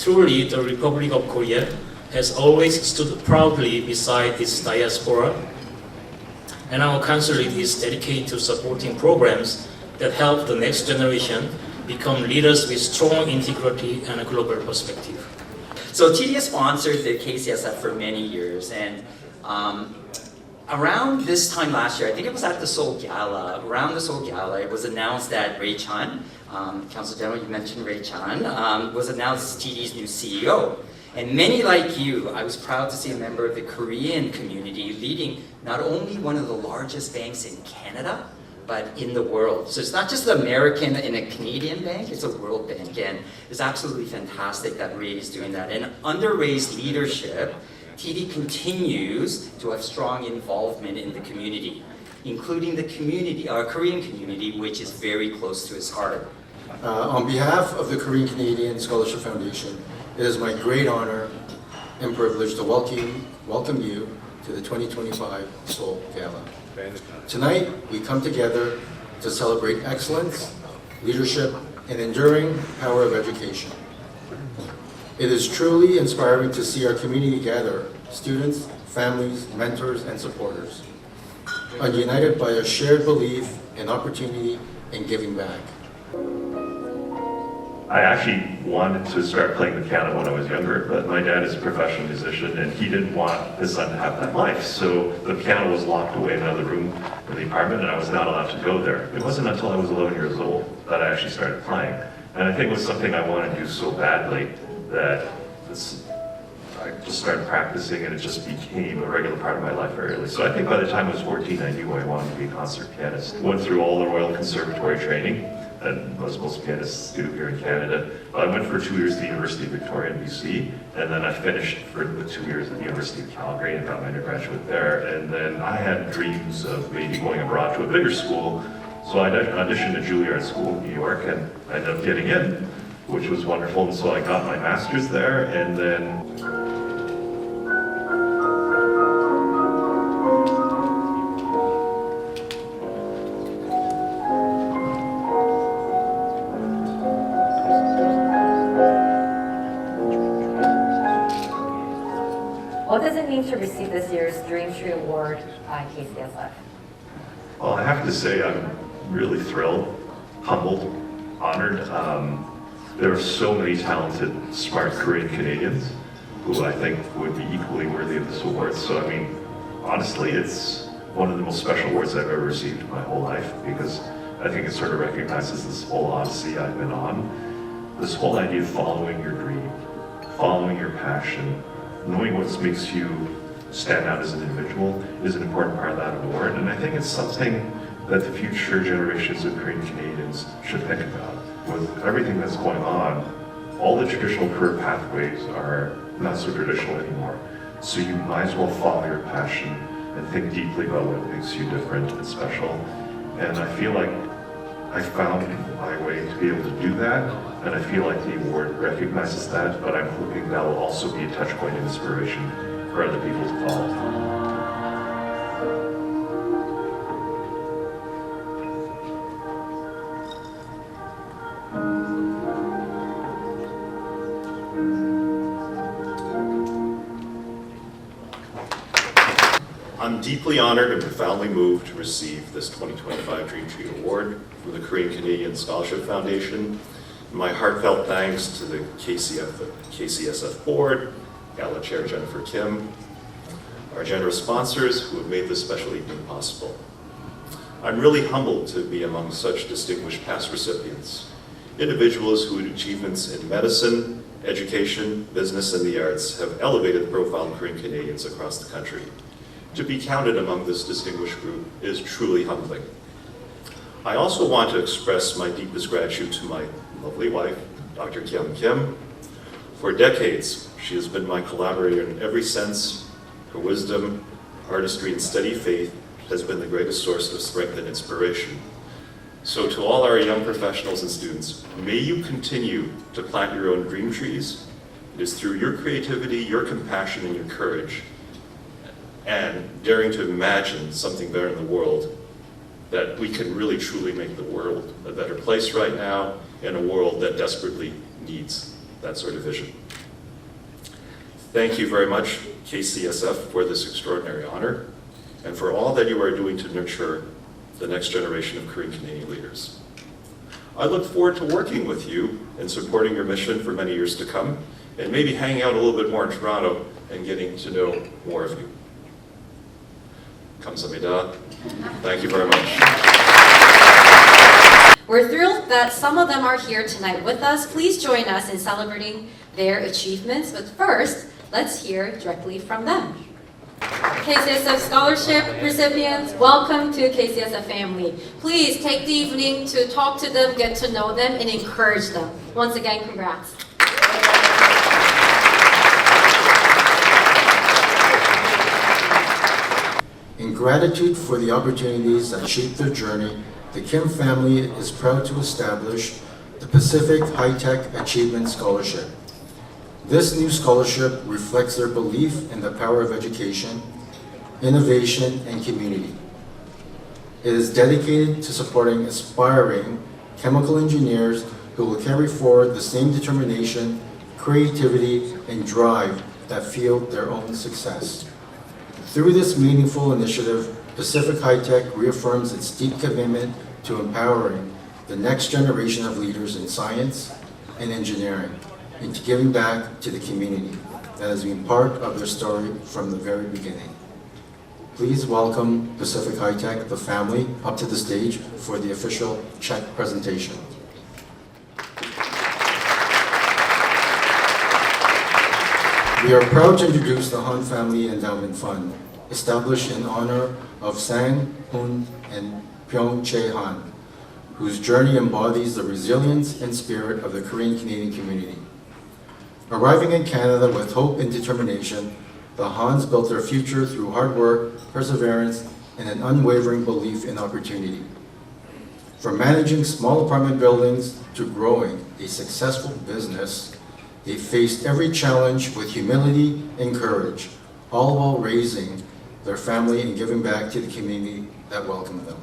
Truly, the Republic of Korea has always stood proudly beside its diaspora, and our consulate is dedicated to supporting programs that help the next generation become leaders with strong integrity and a global perspective. So TD has sponsored the KCSF for many years, and around this time last year, I think it was at the Seoul Gala, it was announced that Ray Chan, Council General, you mentioned Ray Chan, was announced as TD's new CEO. And many like you, I was proud to see a member of the Korean community leading not only one of the largest banks in Canada, but in the world. So it's not just an American and a Canadian bank, it's a world bank. And it's absolutely fantastic that Ray is doing that. And under Ray's leadership, TD continues to have strong involvement in the community, including the community, our Korean community, which is very close to his heart. On behalf of the Korean Canadian Scholarship Foundation, it is my great honor and privilege to welcome you to the 2025 Seoul Gala. Tonight, we come together to celebrate excellence, leadership, and enduring power of education. It is truly inspiring to see our community gather, students, families, mentors, and supporters, united by a shared belief in opportunity and giving back. I actually wanted to start playing the piano when I was younger, but my dad is a professional musician and he didn't want his son to have that life. So the piano was locked away in another room in the apartment and I was not allowed to go there. It wasn't until I was 11 years old that I actually started playing. And I think it was something I wanted to do so badly that I just started practicing and it just became a regular part of my life very early. So I think by the time I was 14, I knew I wanted to be a concert pianist. Went through all the Royal Conservatory training that most pianists do here in Canada. I went for 2 years to the University of Victoria in BC, and then I finished with 2 years at the University of Calgary and got my undergraduate there. And then I had dreams of maybe going abroad to a bigger school, so I auditioned at Juilliard School in New York, and I ended up getting in, which was wonderful. And so I got my master's there, and then what does it mean to receive this year's Dreamtree Award by KCSF? well, I have to say I'm really thrilled, humbled, honored. There are so many talented, smart Korean Canadians who I think would be equally worthy of this award. So I mean, honestly, it's one of the most special awards I've ever received in my whole life because I think it sort of recognizes this whole odyssey I've been on. This whole idea of following your dream, following your passion, knowing what makes you stand out as an individual is an important part of that award. And I think it's something that the future generations of Korean Canadians should think about. With everything that's going on, all the traditional career pathways are not so traditional anymore. So you might as well follow your passion and think deeply about what makes you different and special. And I feel like I found my way to be able to do that, and I feel like the award recognizes that, but I'm hoping that will also be a touch point of inspiration for other people to follow. I'm deeply honored and profoundly moved to receive this 2025 Dreamtree Award from the Korean Canadian Scholarship Foundation. My heartfelt thanks to the KCSF Board, Gala Chair Jennifer Kim, our generous sponsors who have made this special evening possible. I'm really humbled to be among such distinguished past recipients, individuals whose achievements in medicine, education, business, and the arts have elevated the profile of Korean Canadians across the country. To be counted among this distinguished group is truly humbling. I also want to express my deepest gratitude to my lovely wife, Dr. Kim Kim. For decades, she has been my collaborator in every sense. Her wisdom, artistry, and steady faith has been the greatest source of strength and inspiration. So to all our young professionals and students, may you continue to plant your own dream trees. It is through your creativity, your compassion, and your courage, and daring to imagine something better in the world, that we can really truly make the world a better place right now, and a world that desperately needs that sort of vision. Thank you very much, KCSF, for this extraordinary honor and for all that you are doing to nurture the next generation of Korean Canadian leaders. I look forward to working with you and supporting your mission for many years to come, and maybe hanging out a little bit more in Toronto and getting to know more of you. 감사합니다. Thank you very much. We're thrilled that some of them are here tonight with us. Please join us in celebrating their achievements. But first, let's hear directly from them. KCSF Scholarship recipients, welcome to KCSF family. Please take the evening to talk to them, get to know them, and encourage them. Once again, congrats. In gratitude for the opportunities that shaped their journey, the Kim family is proud to establish the Pacific High-Tech Achievement Scholarship. This new scholarship reflects their belief in the power of education, innovation, and community. It is dedicated to supporting aspiring chemical engineers who will carry forward the same determination, creativity, and drive that fueled their own success. Through this meaningful initiative, Pacific High-Tech reaffirms its deep commitment to empowering the next generation of leaders in science and engineering, and to giving back to the community that has been part of their story from the very beginning. Please welcome Pacific High-Tech, the family, up to the stage for the official check presentation. We are proud to introduce the Han Family Endowment Fund, established in honor of Sang Hun and Pyong Che Han, whose journey embodies the resilience and spirit of the Korean Canadian community. Arriving in Canada with hope and determination, the Hans built their future through hard work, perseverance, and an unwavering belief in opportunity. From managing small apartment buildings to growing a successful business, they faced every challenge with humility and courage, all while raising their family and giving back to the community that welcomed them.